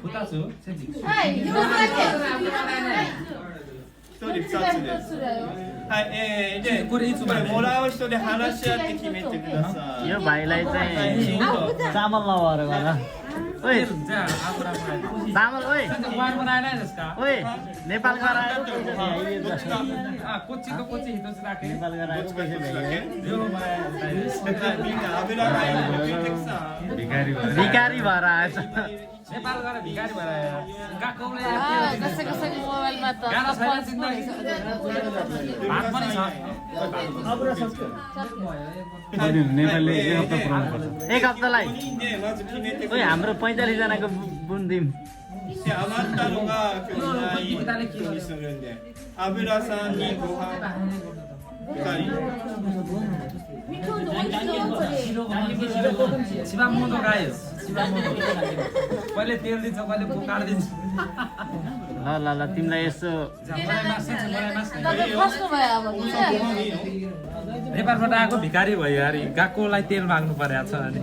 はい、一つだけ。一人二つです。はい、で、これもらう人で話し合って決めてください。 यो भाइलाई चाहिँ चामल नभएर गर ओइ चामल ओइ ओइ नेपाल गएर आएको पैसा भ्याइदिएछ नेपाल गएर आएको पैसा भ्याइदिएछ भिखारी भएर आएछ नेपाल गएर भिखारी भएर गएकोले कसै कसैको मोबाइलमा त गाना छैन जिन्दगी भात पनि छ नेपालले एक हप्तालाई ओइ हाम्रो 45 जनाको बुन दिम 余ったのが今日ないふうにするんで、油さんにご飯2人。 चिबामोदो गायो चिबामोदो कहिले तेल दिन्छ कहिले पोकाड दिन्छ ल ल ल तिमीलाई यसो तपाईँ फस्नु भयो अब नेपालबाट आएको भिखारी भयो यार गएकोलाई तेल माग्नु परेको छ अनि